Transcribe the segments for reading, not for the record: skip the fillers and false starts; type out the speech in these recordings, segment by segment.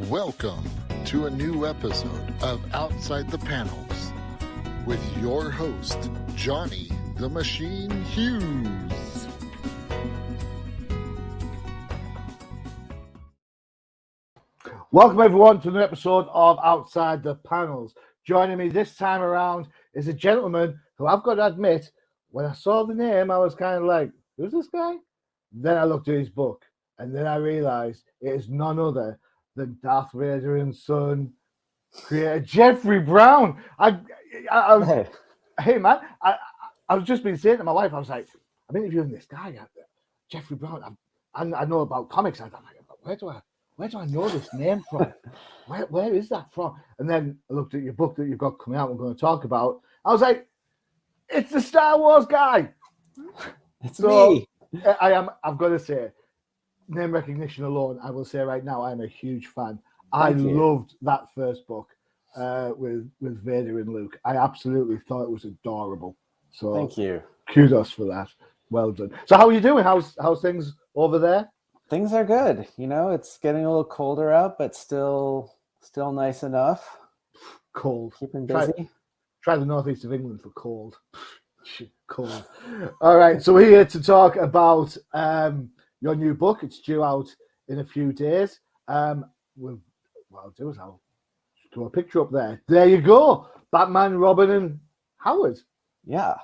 Welcome to a new episode of Outside the Panels with your host, Johnny the Machine Hughes. Welcome everyone to another episode of Outside the Panels. Joining me this time around is a gentleman who I've got to admit, when I saw the name, I was kind of like, who's this guy? Then I looked at his book and then I realized it is none other than Darth Vader and Son creator Jeffrey Brown. I was, hey man, I was just been saying to my wife, I was like, I'm interviewing this guy, Jeffrey Brown. I know about comics. I'm like, where do I know this name from? Where is that from? And then I looked at your book that you've got coming out. We're going to talk about. I was like, it's the Star Wars guy. It's me. I've got to say, name recognition alone, I will say right now, I'm a huge fan. I loved that first book with Vader and Luke. I absolutely thought it was adorable. So thank you. Kudos for that. Well done. So how are you doing? How's things over there? Things are good. You know, it's getting a little colder out, but still nice enough. Cold. Keeping busy. Try the northeast of England for cold. Cold. All right. So we're here to talk about your new book. It's due out in a few days. What I'll do is I'll draw a picture up there. There you go. Batman, Robin, and Howard. Yeah.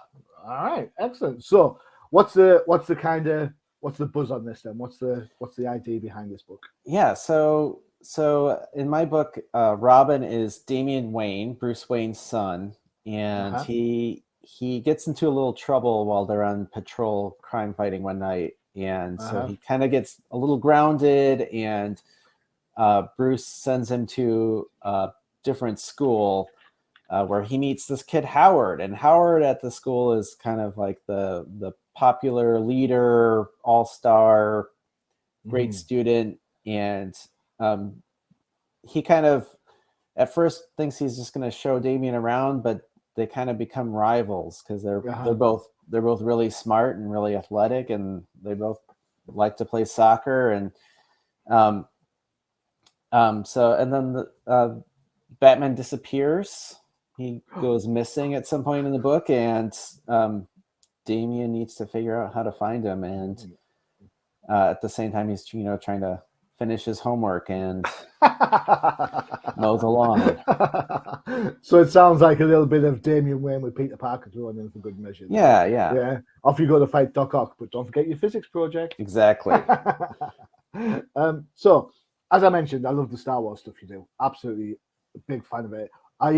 All right. Excellent. So what's the buzz on this then? What's the idea behind this book? Yeah. So in my book, Robin is Damian Wayne, Bruce Wayne's son, and he gets into a little trouble while they're on patrol crime fighting one night. And so he kind of gets a little grounded, and Bruce sends him to a different school where he meets this kid, Howard. And Howard at the school is kind of like the popular leader, all-star, great student. And he kind of, at first, thinks he's just going to show Damian around, but they kind of become rivals because they're both really smart and really athletic, and they both like to play soccer. And and then Batman disappears. He goes missing at some point in the book, and Damian needs to figure out how to find him. And at the same time, he's trying to finish his homework and mow the lawn. So it sounds like a little bit of Damian Wayne with Peter Parker thrown in for good measure. Yeah. Off you go to fight Doc Ock, but don't forget your physics project. Exactly. So, as I mentioned, I love the Star Wars stuff you do. Absolutely a big fan of it. I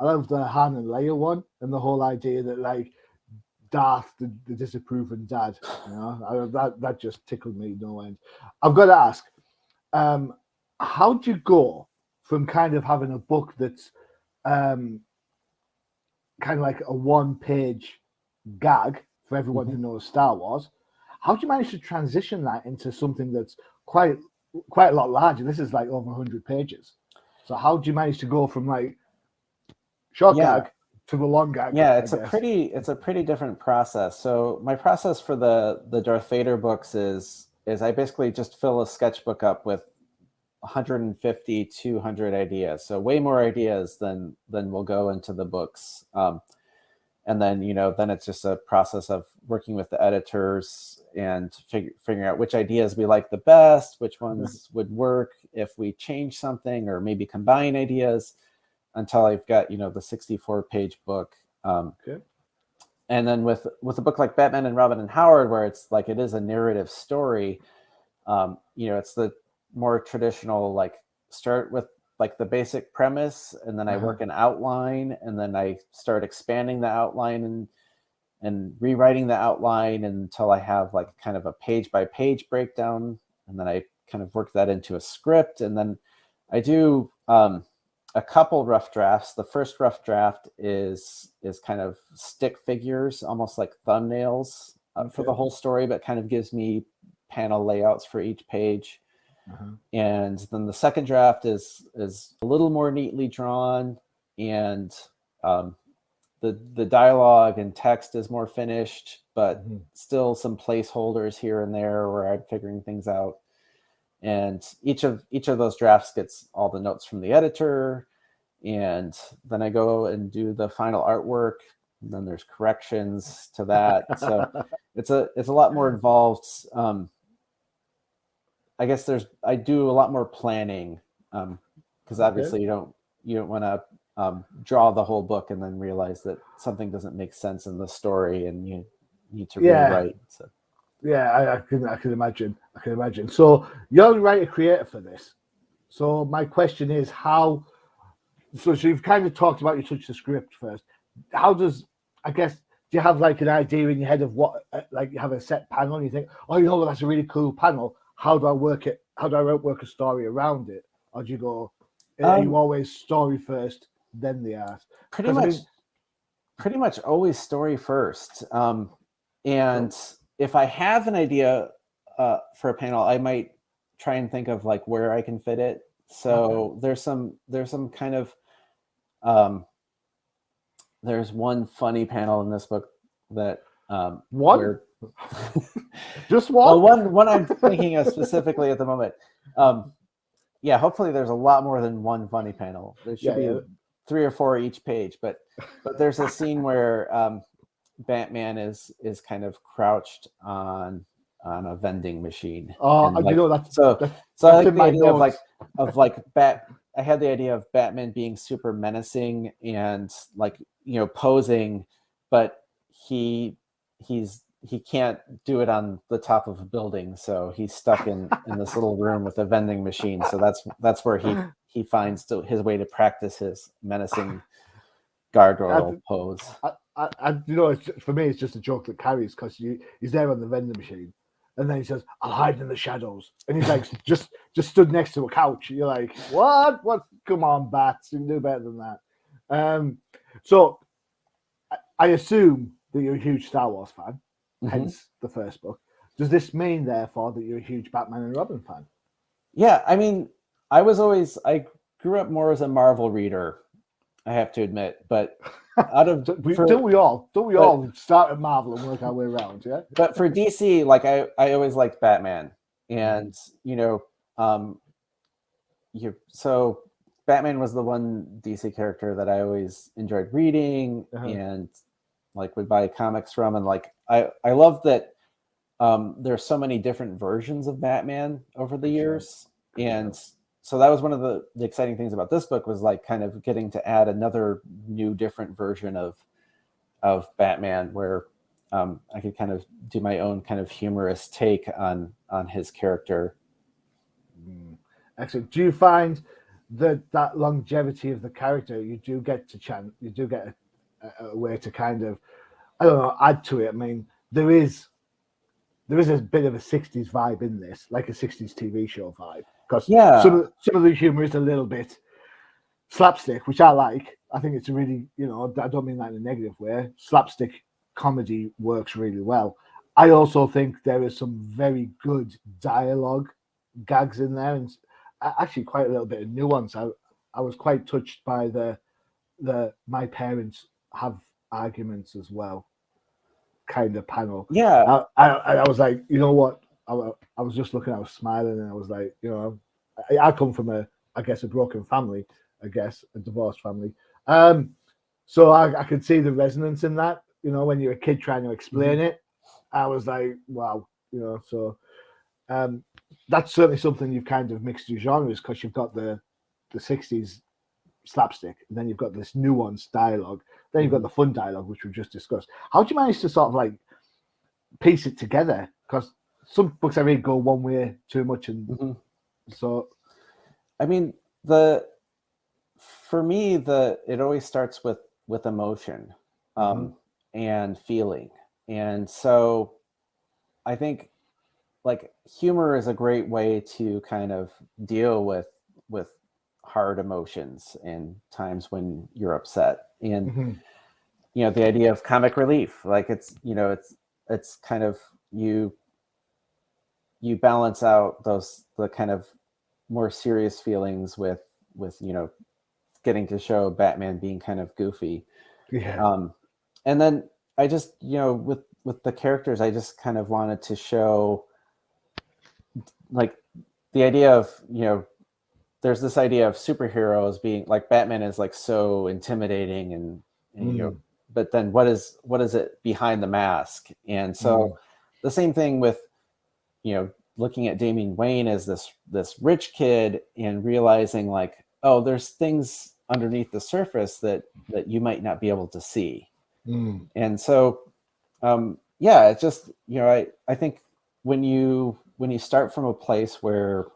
love the Han and Leia one, and the whole idea that like Darth, the disapproving dad, that just tickled me no end. I've got to ask, how do you go from kind of having a book that's kind of like a one-page gag for everyone who knows Star Wars? How do you manage to transition that into something that's quite a lot larger? This is like over 100 pages. So how do you manage to go from like short gag to the long gag? Yeah, it's a pretty different process. So my process for the Darth Vader books is I basically just fill a sketchbook up with 150, 200 ideas. So way more ideas than will go into the books. And then, then it's just a process of working with the editors and figuring out which ideas we like the best, which ones would work if we change something or maybe combine ideas, until I've got, the 64-page book. And then with a book like Batman and Robin and Howard, where it's like it is a narrative story, it's the more traditional, like start with like the basic premise, and then I work an outline, and then I start expanding the outline and rewriting the outline until I have like kind of a page by page breakdown, and then I kind of work that into a script, and then I do a couple rough drafts. The first rough draft is kind of stick figures, almost like thumbnails for the whole story, but kind of gives me panel layouts for each page. And then the second draft is a little more neatly drawn, and the dialogue and text is more finished, but still some placeholders here and there where I'm figuring things out. and each of those drafts gets all the notes from the editor, and then I go and do the final artwork, and then there's corrections to that. So it's a lot more involved. I guess I do a lot more planning, because obviously you don't want to draw the whole book and then realize that something doesn't make sense in the story and you need to rewrite. So. Yeah, I can imagine. So you're the writer creator for this. So my question is so you've kind of talked about, you touched the script first. How does, I guess, do you have like an idea in your head of what, like you have a set panel and you think, oh, that's a really cool panel. How do I work it? How do I work a story around it? Or do you go, are you always story first, then the art? Pretty much always story first. And if I have an idea for a panel, I might try and think of like where I can fit it. So there's some kind of there's one funny panel in this book that what? Just one? Well, one I'm thinking of specifically at the moment. Yeah, hopefully there's a lot more than one funny panel. There should be 3 or 4 each page, but there's a scene where Batman is kind of crouched on a vending machine. Oh, and that's I like the idea of I had the idea of Batman being super menacing and like, posing, but he can't do it on the top of a building, so he's stuck in this little room with a vending machine. So that's where he finds his way to practice his menacing gargoyle pose. For me, it's just a joke that carries, because he's there on the vending machine, and then he says, "I'll hide in the shadows," and he's like just stood next to a couch. You're like, what? Come on, Bats, you can do better than that. So I assume that you're a huge Star Wars fan. Hence the first book. Does this mean, therefore, that you're a huge Batman and Robin fan? Yeah, I mean, I grew up more as a Marvel reader, I have to admit, but don't we all start at Marvel and work our way around, yeah? But for DC, like I always liked Batman, and so Batman was the one DC character that I always enjoyed reading and like would buy comics from, and like I love that there's so many different versions of Batman over the years, and so that was one of the exciting things about this book, was like kind of getting to add another new different version of Batman, where I could kind of do my own kind of humorous take on his character. Excellent. Do you find that longevity of the character, you do get a way to kind of, I don't know, add to it? I mean, there is a bit of a 60s vibe in this, like a 60s TV show vibe, because some of the humor is a little bit slapstick, which I like. I think it's a really, I don't mean that in a negative way. Slapstick comedy works really well. I also think there is some very good dialogue gags in there, and actually quite a little bit of nuance. I was quite touched by the my parents have arguments as well kind of panel. Yeah. I was like, you know what? I was just looking, I was smiling, and I was like, I come from a broken family, a divorced family. So I could see the resonance in that, when you're a kid trying to explain it. I was like, wow, so that's certainly something you've kind of mixed your genres, because you've got the 60s slapstick, and then you've got this nuanced dialogue, then you've got the fun dialogue, which we've just discussed. How do you manage to sort of like piece it together? Because some books I read go one way too much, and so I mean, for me, it always starts with emotion and feeling, and so I think like humor is a great way to kind of deal with hard emotions and times when you're upset, and the idea of comic relief, like it's kind of you balance out the kind of more serious feelings with getting to show Batman being kind of goofy. And then I just with the characters, I just kind of wanted to show like the idea of, there's this idea of superheroes being like Batman is like so intimidating and but then what is it behind the mask? And so the same thing with, looking at Damian Wayne as this rich kid and realizing like, oh, there's things underneath the surface that you might not be able to see. And so, it's just, I think when you start from a place where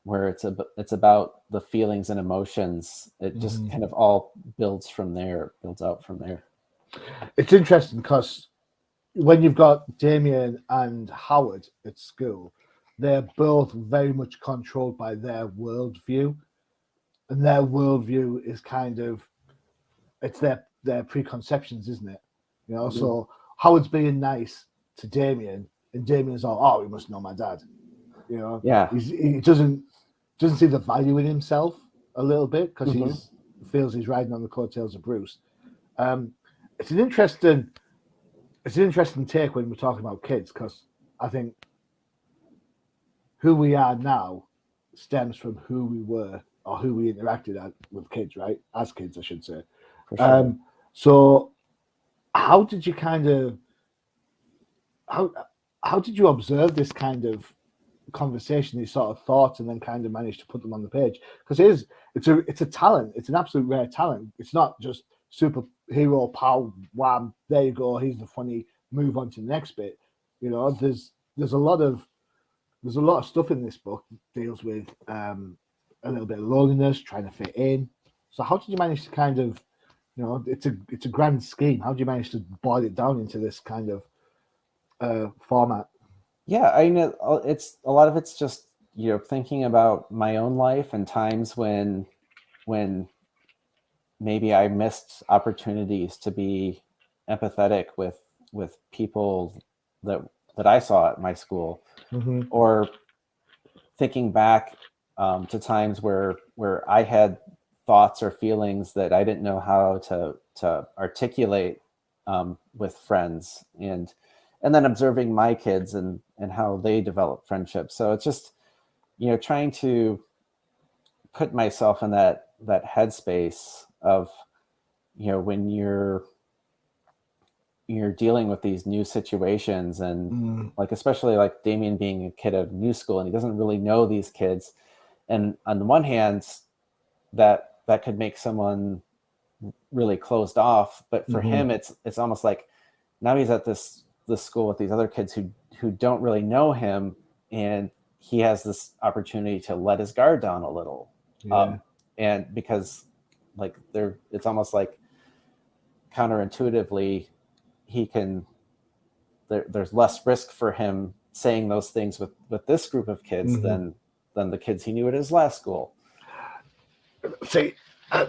it's about the feelings and emotions, it just kind of all builds out from there. It's interesting because when you've got Damien and Howard at school, they're both very much controlled by their worldview, and their worldview is kind of, it's their preconceptions, isn't it? So Howard's being nice to Damien, and Damien's all, oh, he must know my dad. He doesn't see the value in himself a little bit because he feels he's riding on the coattails of Bruce. It's an interesting take when we're talking about kids, because I think who we are now stems from who we were or who we interacted with kids, right? As kids, I should say. For sure. So how did you how did you observe this kind of conversation, these sort of thoughts, and then kind of manage to put them on the page? Because it's a talent. It's an absolute rare talent. It's not just superhero pow wham, there you go, he's the funny, move on to the next bit. There's a lot of stuff in this book that deals with a little bit of loneliness, trying to fit in. So how did you manage to kind of, it's a grand scheme, how do you manage to boil it down into this kind of format? Yeah, I know it's a lot of it's just, thinking about my own life and times when maybe I missed opportunities to be empathetic with people that I saw at my school, or thinking back to times where I had thoughts or feelings that I didn't know how to articulate with friends, and then observing my kids and how they develop friendships. So it's just, trying to put myself in that headspace of, when you're dealing with these new situations, and like, especially like Damien being a kid of new school and he doesn't really know these kids. And on the one hand, that could make someone really closed off, but for him, it's almost like now he's at this school with these other kids who don't really know him, and he has this opportunity to let his guard down a little. And because like it's almost like counterintuitively there's less risk for him saying those things with this group of kids than the kids he knew at his last school. See,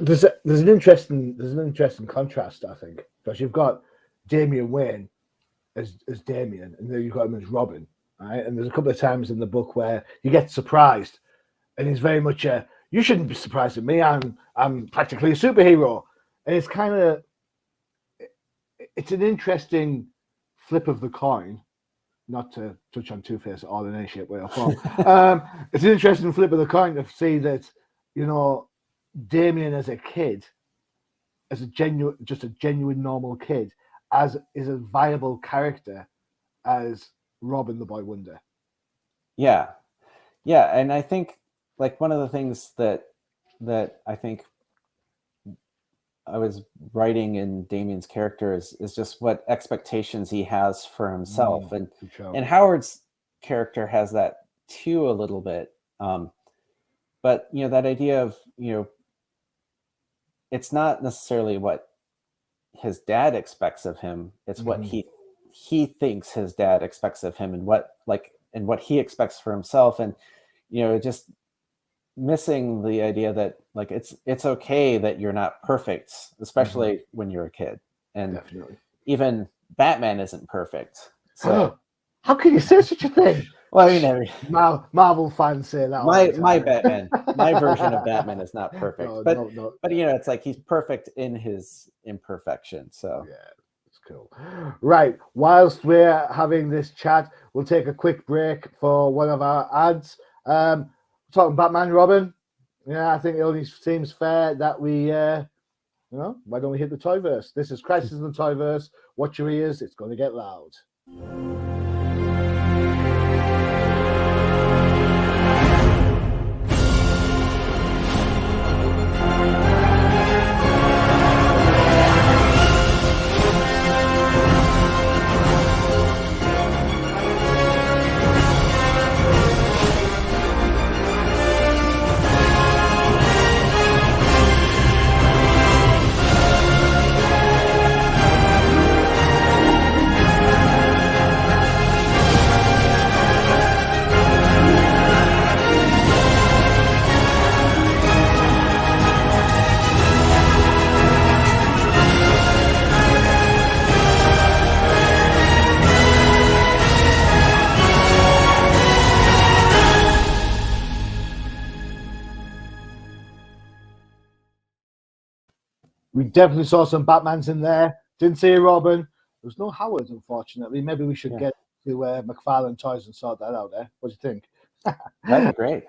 there's an interesting contrast, I think, because you've got Damian Wayne as Damien, and then you've got him as Robin, right? And there's a couple of times in the book where you get surprised, and he's very much you shouldn't be surprised at me. I'm practically a superhero, and it's kind of, it's an interesting flip of the coin. Not to touch on Two-Face at all in any shape, way or form. It's an interesting flip of the coin to see that, Damien as a kid, as a genuine normal kid, is a viable character as Robin the Boy Wonder. Yeah, and I think like one of the things that I think I was writing in Damien's character is just what expectations he has for himself, and Howard's character has that too a little bit. But that idea of it's not necessarily what his dad expects of him; it's what he thinks his dad expects of him, and what he expects for himself, and just missing the idea that like it's okay that you're not perfect, especially when you're a kid, and definitely even Batman isn't perfect. So how can you say such a thing? Well, I mean, Marvel fans say that. My Batman, my version of Batman is not perfect, but it's like he's perfect in his imperfection. So yeah, it's cool. Right, whilst we're having this chat, we'll take a quick break for one of our ads. Talking Batman, Robin. Yeah, I think it only seems fair that we, why don't we hit the Toyverse? This is Crisis in the Toyverse. Watch your ears. It's going to get loud. We definitely saw some Batmans in there. Didn't see a Robin. There's no Howard, unfortunately. Maybe we should get to McFarlane Toys and sort that out there. What do you think? That'd be great.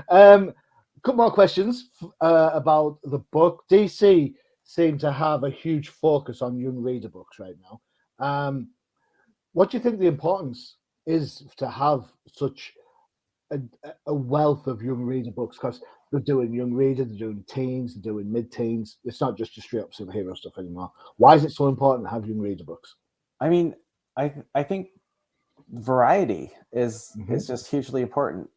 Couple more questions about the book. DC seem to have a huge focus on young reader books right now. What do you think the importance is to have such a wealth of young reader books? Because they're doing young reader, they're doing teens, they're doing mid-teens. It's not just straight up superhero stuff anymore. Why is it so important to have young reader books? I mean, I think variety is just hugely important.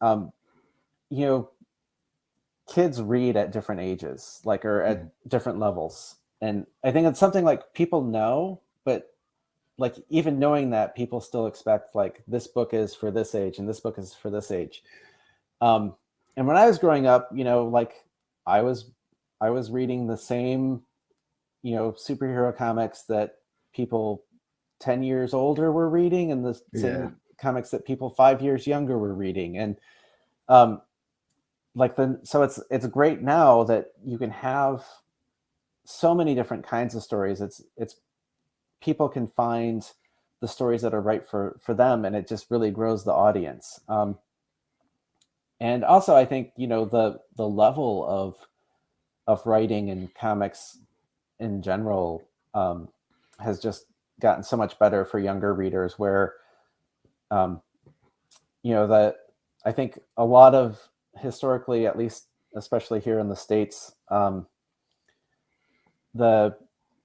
Kids read at different ages, or at different levels. And I think it's something people know, but even knowing that, people still expect this book is for this age and this book is for this age. And when I was growing up, I was reading the same, superhero comics that people 10 years older were reading, and the same comics that people 5 years younger were reading. And so it's great now that you can have so many different kinds of stories. It's people can find the stories that are right for them, and it just really grows the audience. And also, I think the level of writing and comics in general has just gotten so much better for younger readers. Where I think a lot of, historically, at least, especially here in the States, there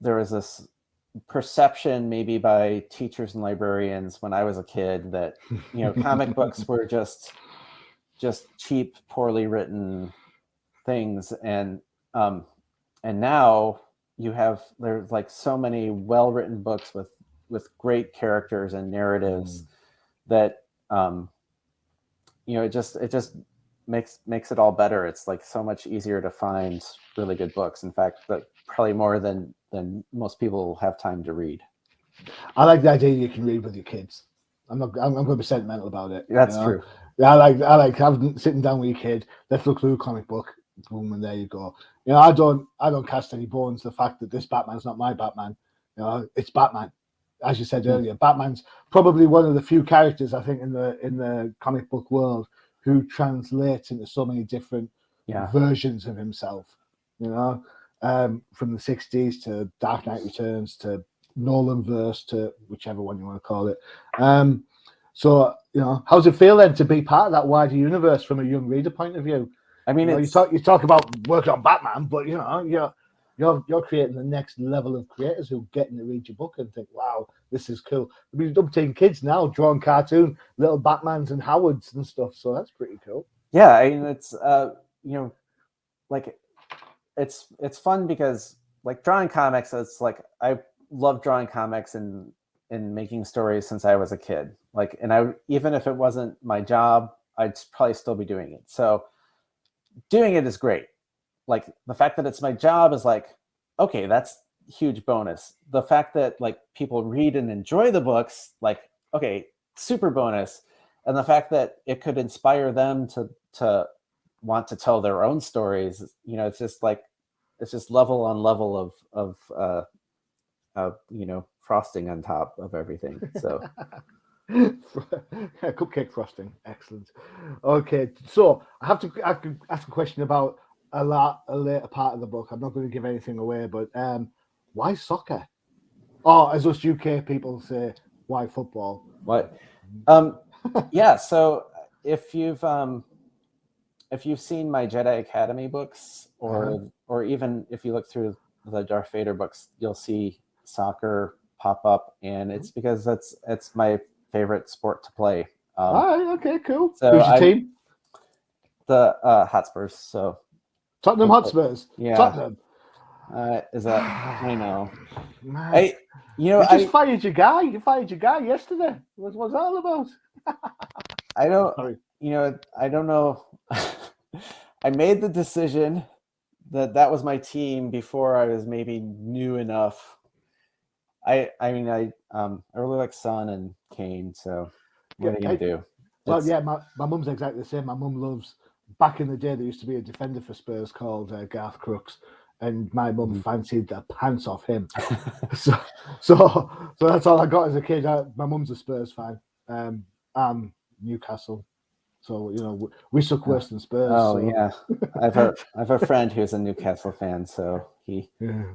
was this perception, maybe by teachers and librarians when I was a kid, that comic books were just cheap, poorly written things, and now there's so many well-written books with great characters and narratives that it just makes it all better. It's so much easier to find really good books. In fact, probably more than most people have time to read. I like the idea you can read with your kids. I'm going to be sentimental about it. That's true. Yeah, I like having sitting down with your kid. Let's look through a comic book. Boom, and there you go. I don't cast any bones the fact that this Batman's not my Batman. It's Batman. As you said earlier, Batman's probably one of the few characters, I think, in the comic book world who translates into so many different versions of himself. From the 60s to Dark Knight Returns to Nolanverse to whichever one you want to call it. So how does it feel then to be part of that wider universe from a young reader point of view? I mean, you talk about working on Batman, but you're creating the next level of creators who get to read your book and think, wow, this is cool. I mean, uptaking kids now drawing cartoon little Batmans and Howards and stuff, so that's pretty cool. Yeah, I mean, it's it's fun because drawing comics, it's I love drawing comics and making stories since I was a kid. Even if it wasn't my job, I'd probably still be doing it. So doing it is great. The fact that it's my job is okay, that's huge bonus. The fact that people read and enjoy the books, okay, super bonus. And the fact that it could inspire them to want to tell their own stories, it's just level on level of frosting on top of everything. So Cupcake frosting, excellent. Okay, so I have to ask a question about a later part of the book. I'm not going to give anything away, but why soccer? Or as us UK people say, why football? What? Yeah. So if you've seen my Jedi Academy books, or even if you look through the Darth Vader books, you'll see soccer pop up, and it's because it's my favorite sport to play. All right, okay, cool. So Who's your team? The Hotspurs. So Tottenham Hotspurs. Yeah. Tottenham. Is that? I know. Man. You just fired your guy. You fired your guy yesterday. What's that all about? I don't. Sorry. I don't know. I made the decision that was my team before I was maybe new enough. I really like Son and Kane. So what are you gonna do? Well, yeah, my mum's exactly the same. My mum loves. Back in the day, there used to be a defender for Spurs called Garth Crooks, and my mum fancied the pants off him. so that's all I got as a kid. My mum's a Spurs fan. I'm Newcastle, so we suck worse than Spurs. Oh so. Yeah, I've a friend who's a Newcastle fan, so he. Yeah.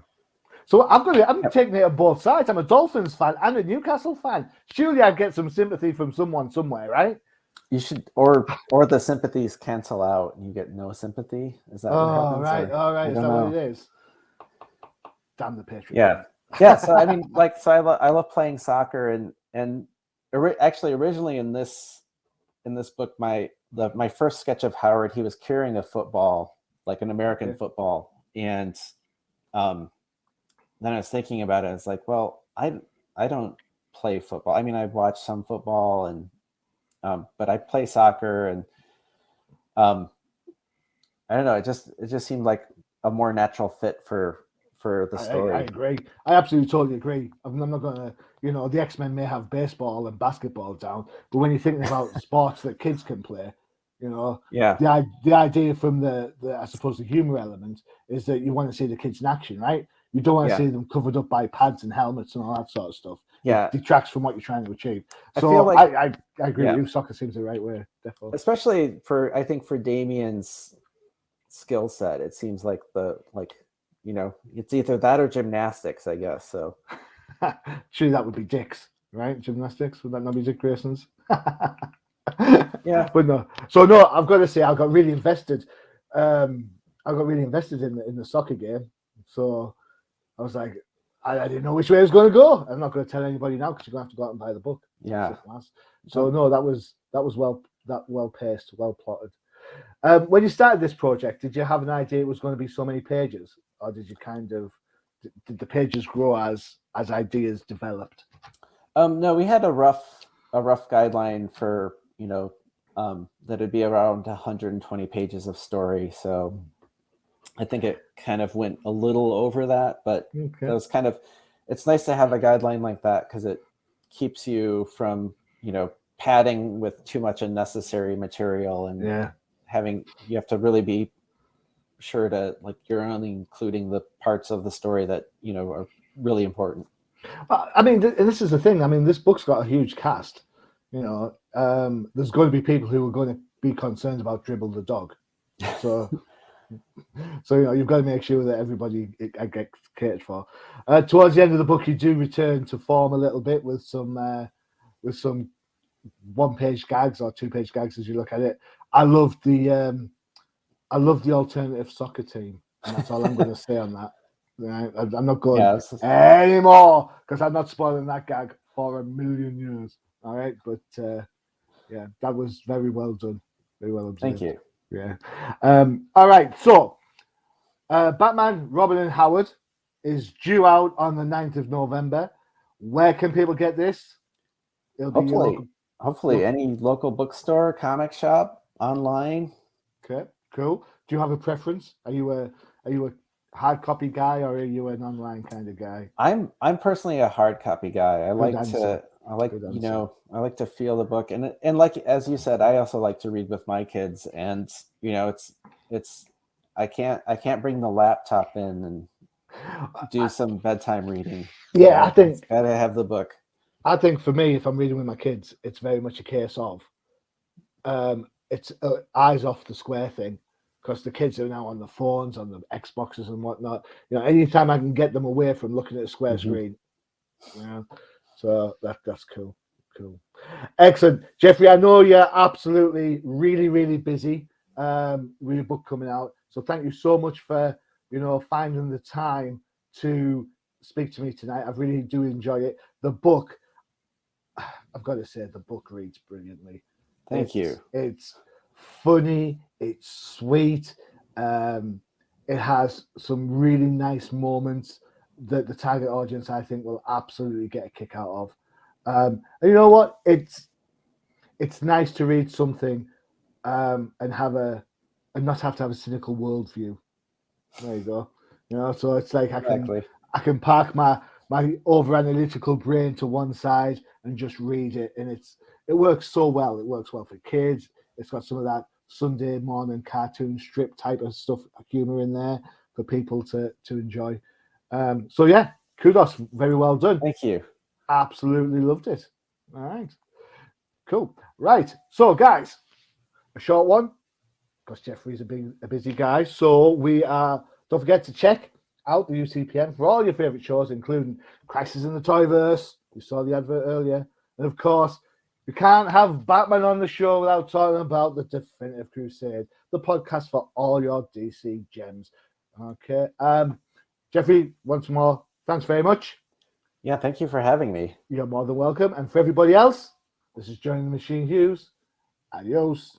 So I'm taking it on both sides. I'm a Dolphins fan and a Newcastle fan. Surely I'd get some sympathy from someone somewhere, right? You should, or the sympathies cancel out and you get no sympathy. Is that what happens? All right. Is that what it is? Damn the Patriots. Yeah. So I mean, I love playing soccer, and actually originally in this book, my first sketch of Howard, he was carrying a football, like an American football, and then I was thinking about it. It's like, well, I don't play football. I mean, I've watched some football and. But I play soccer, and I don't know. It just seemed like a more natural fit for the story. I agree. I absolutely totally agree. I'm not gonna, the X-Men may have baseball and basketball down, but when you're thinking about sports that kids can play, the idea from the I suppose the humor element is that you want to see the kids in action, right? You don't want to see them covered up by pads and helmets and all that sort of stuff. Yeah, it detracts from what you're trying to achieve. I so feel like, I agree with you. Soccer seems the right way, definitely. Especially I think for Damien's skill set, it seems like it's either that or gymnastics, I guess. So surely that would be Dick's, right? Gymnastics, would that not be Dick Grayson's? Yeah, but no. So no, I've got to say I got really invested. I got really invested in the soccer game. So I was like, I didn't know which way it was going to go. I'm not going to tell anybody now because you're going to have to go out and buy the book. Yeah. So no, that was well paced, well plotted. When you started this project, did you have an idea it was going to be so many pages, or did you did the pages grow as ideas developed? No, we had a rough guideline for that it'd be around 120 pages of story. So I think it kind of went a little over that, but that was it's nice to have a guideline like that because it keeps you from, padding with too much unnecessary material and you have to really be sure to you're only including the parts of the story that, are really important. I mean, this is the thing. I mean, this book's got a huge cast. There's going to be people who are going to be concerned about Dribble the dog. So you've got to make sure that everybody gets catered for. Towards the end of the book, you do return to form a little bit with some one-page gags or two-page gags as you look at it. I love the alternative soccer team, and that's all I'm going to say on that. Right? I'm not going anymore because I'm not spoiling that gag for a million years. All right, but that was very well done. Very well observed. Thank you. Yeah. All right. So, Batman, Robin and Howard is due out on the 9th of November. Where can people get this? Hopefully any local bookstore, comic shop, online. Okay, cool. Do you have a preference? Are you a hard copy guy or are you an online kind of guy? I'm personally a hard copy guy. I like to feel the book, and like as you said, I also like to read with my kids, and it's I can't bring the laptop in and do some bedtime reading. Yeah, I think gotta have the book. I think for me, if I'm reading with my kids, it's very much a case of it's eyes off the square thing, because the kids are now on the phones, on the Xboxes and whatnot. Anytime I can get them away from looking at a square screen, so that's cool. Excellent. Jeffrey, I know you're absolutely really, really busy with your book coming out. So thank you so much for, finding the time to speak to me tonight. I really do enjoy it. The book, I've got to say, the book reads brilliantly. Thank you. It's funny. It's sweet. It has some really nice moments that the target audience, I think, will absolutely get a kick out of. And you know what? It's nice to read something and not have to have a cynical worldview. There you go. So it's like I can park my over analytical brain to one side and just read it, and it works so well. It works well for kids. It's got some of that Sunday morning cartoon strip type of stuff, humor in there for people to enjoy. So yeah, kudos, very well done. Thank you. Absolutely loved it. All right, cool. Right, so guys, a short one because Jeffrey's a busy guy. So don't forget to check out the UCPN for all your favorite shows, including Crisis in the Toyverse. We saw the advert earlier, and of course, we can't have Batman on the show without talking about the Definitive Crusade, the podcast for all your DC gems. Okay, Jeffrey, once more, thanks very much. Yeah, thank you for having me. You're more than welcome. And for everybody else, this is Johnny the Machine Hughes. Adios.